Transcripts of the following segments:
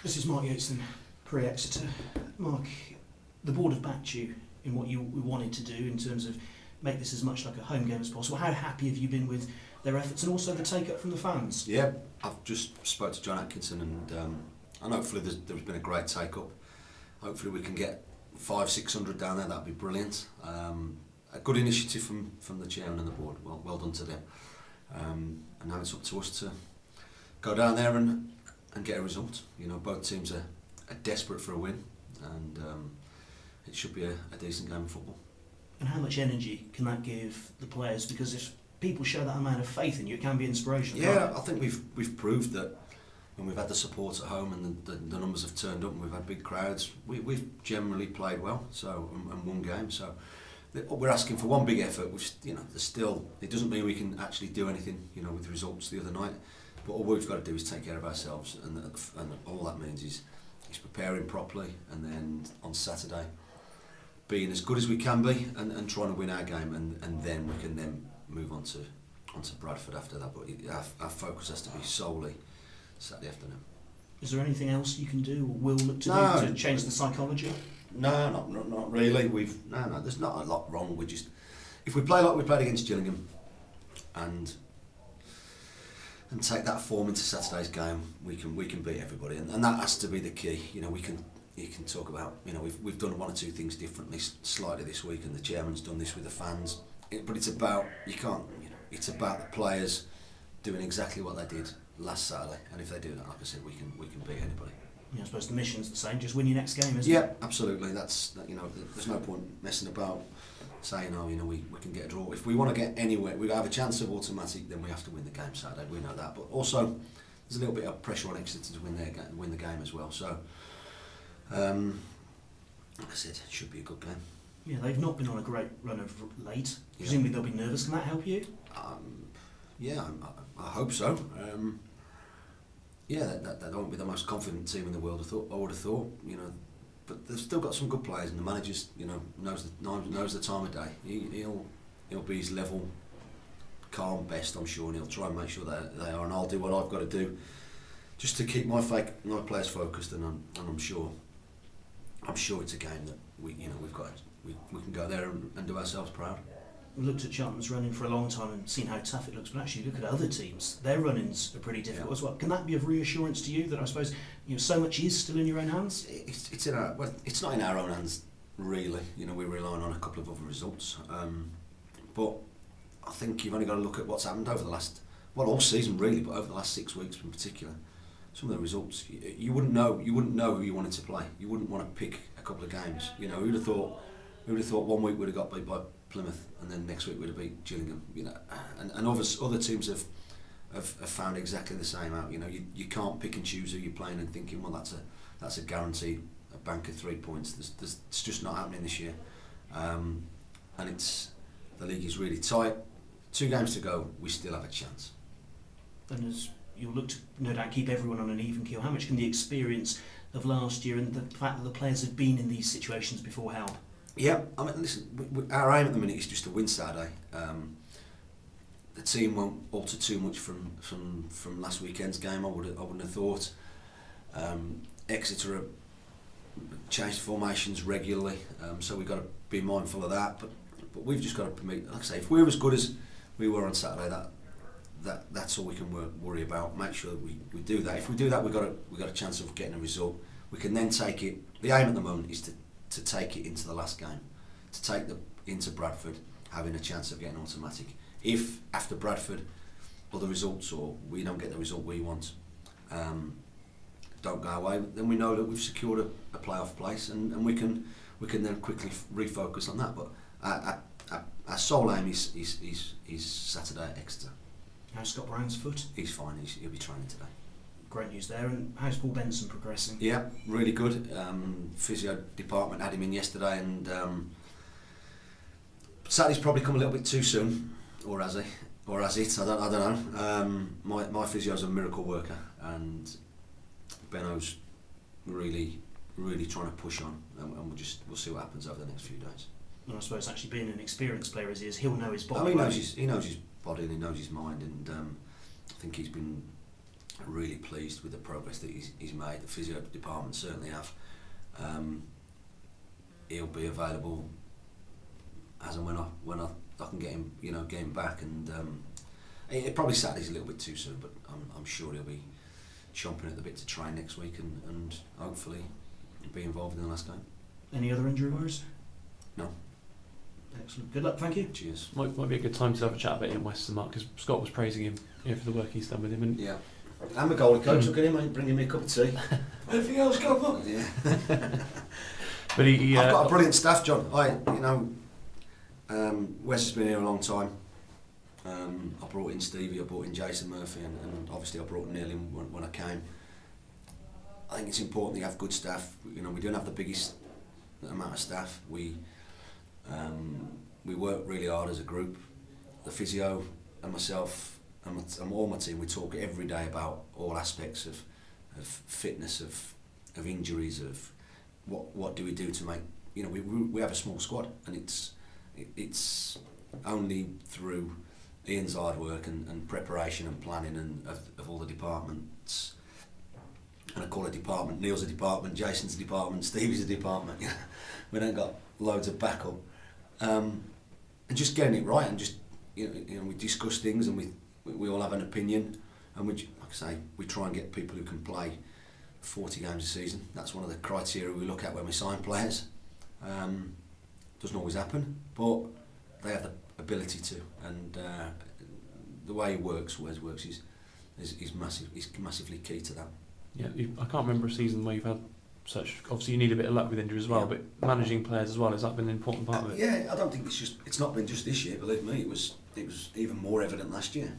This is Mark Yates, pre-Exeter. Mark, the board have backed you in what you wanted to do in terms of make this as much like a home game as possible. How happy have you been with their efforts and also the take-up from the fans? Yeah, I've just spoke to John Atkinson and hopefully there's been a great take-up. Hopefully we can get 500-600 down there, that'd be brilliant. A good initiative from the chairman and the board, well done to them. And now it's up to us to go down there and get a result. You know, both teams are desperate for a win, and it should be a decent game of football. And how much energy can that give the players? Because if people show that amount of faith in you, it can be inspirational. Yeah, I think we've proved that when we've had the support at home and the numbers have turned up and we've had big crowds, we've generally played well, so and won games. So we're asking for one big effort, which, you know, there's still, it doesn't mean we can actually do anything, you know, with the results the other night. But all we've got to do is take care of ourselves, and all that means is preparing properly, and then on Saturday being as good as we can be and trying to win our game, and then we can then move on to Bradford after that. But our focus has to be solely Saturday afternoon. Is there anything else you can do or will look to do to change the psychology? No, not really. No, there's not a lot wrong. We just, if we play like we played against Gillingham and take that form into Saturday's game, we can beat everybody, and that has to be the key. You know, you can talk about, you know, we've done one or two things differently slightly this week, and the chairman's done this with the fans. But it's about, it's about the players doing exactly what they did last Saturday, and if they do that, like I said, we can beat anybody. Yeah, I suppose the mission's the same, just win your next game, isn't it? Yeah, absolutely. That's, you know, there's no point messing about saying, oh, you know, we can get a draw. If we want to get anywhere, we have a chance of automatic, then we have to win the game Saturday. We know that, but also there's a little bit of pressure on Exeter to win the game as well. So, like I said, it should be a good game. Yeah, they've not been on a great run of late. Presumably they'll be nervous. Can that help you? Yeah, I hope so. Yeah, they won't be the most confident team in the world, I would have thought, you know, but they've still got some good players, and the manager, you know, knows the time of day. He'll be his level, calm best, I'm sure, and he'll try and make sure that they are, and I'll do what I've got to do just to keep my players focused, and I'm sure it's a game that we can go there and do ourselves proud. We looked at Cheltenham's running for a long time and seen how tough it looks, but actually look at other teams. Their run-ins are pretty difficult as well. Can that be of reassurance to you that I suppose, you know, so much is still in your own hands? It's in our, well, it's not in our own hands really. You know, we're relying on a couple of other results, but I think you've only got to look at what's happened over the last, well, all season really, but over the last 6 weeks in particular. Some of the results you wouldn't know who you wanted to play. You wouldn't want to pick a couple of games. You know, who'd have thought 1 week we'd have got beat by Plymouth, and then next week we'd have beat Gillingham, you know, and other teams have found exactly the same out. You know, you can't pick and choose who you're playing and thinking, well, that's a guaranteed a bank of 3 points. It's just not happening this year, and the league is really tight. 2 games to go, we still have a chance. And as you'll look to no doubt keep everyone on an even keel, how much can the experience of last year and the fact that the players have been in these situations before help? Yeah, I mean, listen, our aim at the minute is just to win Saturday. The team won't alter too much from last weekend's game. I wouldn't have thought. Exeter have changed formations regularly, so we've got to be mindful of that. But we've just got to permit, like I say, if we're as good as we were on Saturday, that's all we can worry about. Make sure that we do that. If we do that, we've got a chance of getting a result. We can then take it. The aim at the moment is to take it into the last game, to take into Bradford, having a chance of getting automatic. If after Bradford, other results or we don't get the result we want, don't go away, then we know that we've secured a playoff place, and we can then quickly refocus on that. But our sole aim is Saturday at Exeter. How's Scott Brown's foot? He's fine. He'll be training today. Great news there. And how's Paul Benson progressing? Yeah, really good. Physio department had him in yesterday, and Saturday's probably come a little bit too soon, or has he? Or has it? I don't know. My physio's a miracle worker, and Benno's really trying to push on, and we'll see what happens over the next few days. And I suppose actually being an experienced player as he is, he'll know his body. Oh, he knows his body and he knows his mind, and I think he's been really pleased with the progress that he's made. The physio department certainly have. He'll be available as and when I can get him back, and it probably Saturday's a little bit too soon, but I'm sure he'll be chomping at the bit to train next week and hopefully be involved in the last game. Any other injury worries? No. Excellent. Good luck. Thank you. Cheers. Might be a good time to have a chat about Ian Weston, Mark, because Scott was praising him for the work he's done with him. And yeah. I'm the goalie coach. Look at him, mate, bringing me a cup of tea. Anything else, Copper? Yeah. But I've got a brilliant staff, John. Wes has been here a long time. I brought in Stevie, I brought in Jason Murphy, and obviously I brought Neil in when I came. I think it's important that you have good staff. We don't have the biggest amount of staff. We work really hard as a group. The physio and myself and all my team, we talk every day about all aspects of fitness, of injuries, of what do we do to make. We have a small squad, and it's only through Ian's hard work and preparation and planning and of all the departments. And I call it department. Neil's a department, Jason's a department, Stevie's a department. We don't got loads of backup, and just getting it right, and just we discuss things, and we all have an opinion, and like I say, we try and get people who can play 40 games a season. That's one of the criteria we look at when we sign players. Doesn't always happen, but they have the ability to, and the way Wes works is massive. Is massively key to that. Yeah, I can't remember a season where you've had such. Obviously, you need a bit of luck with injuries as well, but managing players as well, has that been an important part of it? Yeah, I don't think it's not been just this year. Believe me, it was even more evident last year.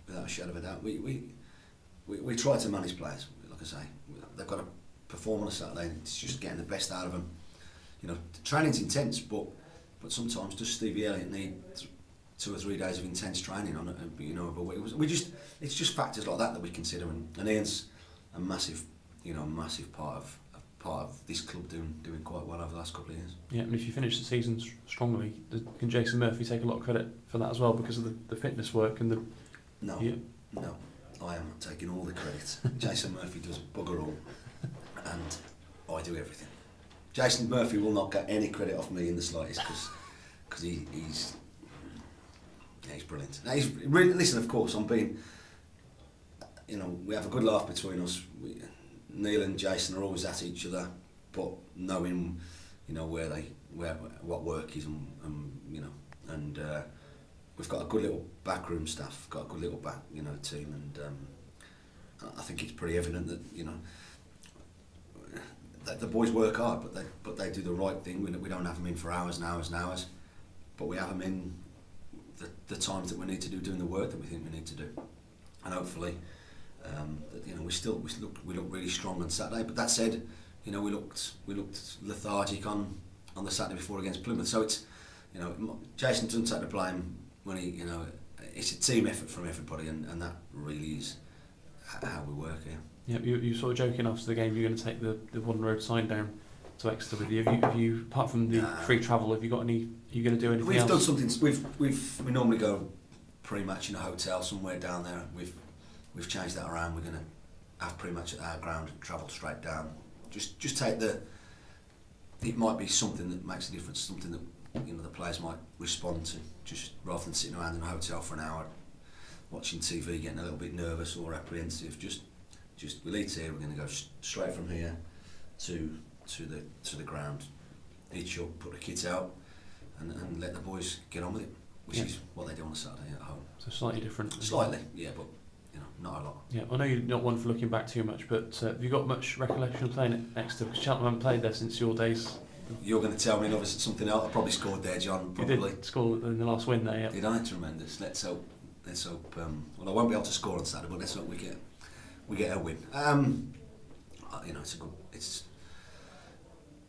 Without a shadow of a doubt, we try to manage players. Like I say, they've got to perform on a Saturday, and it's just getting the best out of them. Training's intense, but sometimes does Stevie Elliott need 2 or 3 days of intense training on it? It's just factors like that we consider, and Ian's a massive part of this club doing quite well over the last couple of years. Yeah, and if you finish the season strongly, can Jason Murphy take a lot of credit for that as well, because of the fitness work and the? No, I am not taking all the credit. Jason Murphy does bugger all, and I do everything. Jason Murphy will not get any credit off me in the slightest, because he's brilliant. Now, he's really, listen, of course, I'm being, we have a good laugh between us. Neil and Jason are always at each other, but knowing, what work is, and we've got a good little backroom staff, got a good little team, and I think it's pretty evident that that the boys work hard, but they do the right thing. We don't have them in for hours and hours and hours, but we have them in the times that we need to do, doing the work that we think we need to do, and hopefully, we look really strong on Saturday. But that said, we looked lethargic on the Saturday before against Plymouth. So it's, Jason doesn't take the blame when it's a team effort from everybody, and that really is how we work here. Yeah, you sort of joking after the game you're going to take the one road sign down to Exeter with you. Have you apart from the free travel, have you got any? Are you going to do anything else? We've done something. We normally go pre-match in a hotel somewhere down there. We've changed that around. We're going to have pre-match at our ground and travel straight down. Just take it might be something that makes a difference. Something that the players might respond to, just rather than sitting around in a hotel for an hour watching TV, getting a little bit nervous or apprehensive. Just we'll eat here. We're going to go straight from here to the ground, hitch up, put the kit out, and let the boys get on with it, which is what they do on a Saturday at home. So slightly different. Slightly, yeah, but not a lot. Yeah, I know you're not one for looking back too much, but have you got much recollection of playing at Exeter? Because Cheltenham haven't played there since your days. You're going to tell me something else. I probably scored there, John. Probably. You did score in the last win there. Yeah. Did I? Tremendous. Let's hope. Well, I won't be able to score on Saturday, but let's hope we get a win.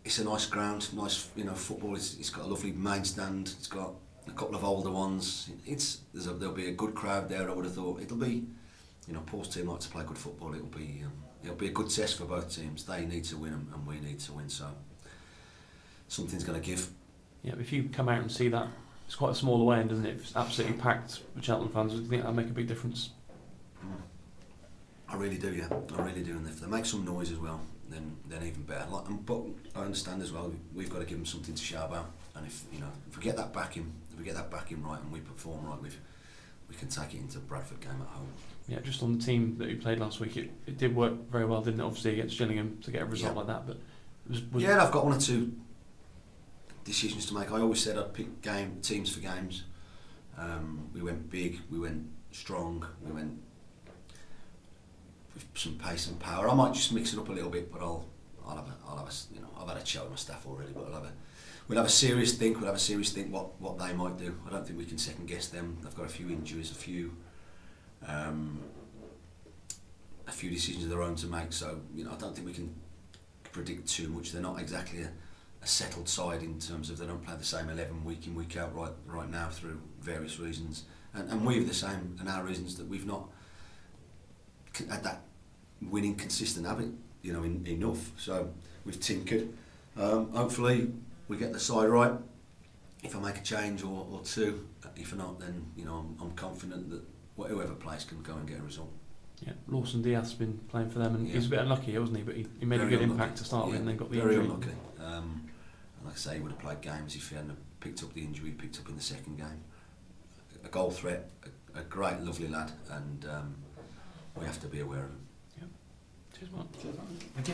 It's a nice ground, nice football. It's got a lovely main stand. It's got a couple of older ones. There'll be a good crowd there. I would have thought it'll be. Paul's team like to play good football. It'll be a good test for both teams. They need to win and we need to win. So something's going to give. Yeah, if you come out and see that, it's quite a small away end, isn't it? It's absolutely packed with Cheltenham fans. Do you think that'll make a big difference? I really do, yeah. I really do. And if they make some noise as well, then even better. But I understand as well, we've got to give them something to shout about. And if we get that backing, right, and we perform right, we can take it into Bradford game at home. Yeah, just on the team that we played last week, it did work very well, didn't it? Obviously against Gillingham to get a result like that, but yeah, I've got one or two decisions to make. I always said I'd pick teams for games. We went big, we went strong, we went with some pace and power. I might just mix it up a little bit, but I'll have a I've had a chat with my staff already, but we'll have a serious think what they might do. I don't think we can second guess them. They've got a few injuries, a few decisions of their own to make. So I don't think we can predict too much. They're not exactly a settled side in terms of they don't play the same 11 week in, week out right now through various reasons, and we're the same, and our reasons that we've not had that winning consistent habit enough. So we've tinkered. Hopefully we get the side right. If I make a change or two, if not, then I'm confident that whoever plays can go and get a result. Yeah, Lawson Diaz has been playing for them, and he was a bit unlucky, wasn't he? But he made a good impact to start with, and then got the very injury. Unlucky. And like I say, he would have played games if he hadn't picked up the injury he picked up in the second game. A goal threat, a great, lovely lad, and we have to be aware of him. Yeah. Cheers, Mark. Thank you.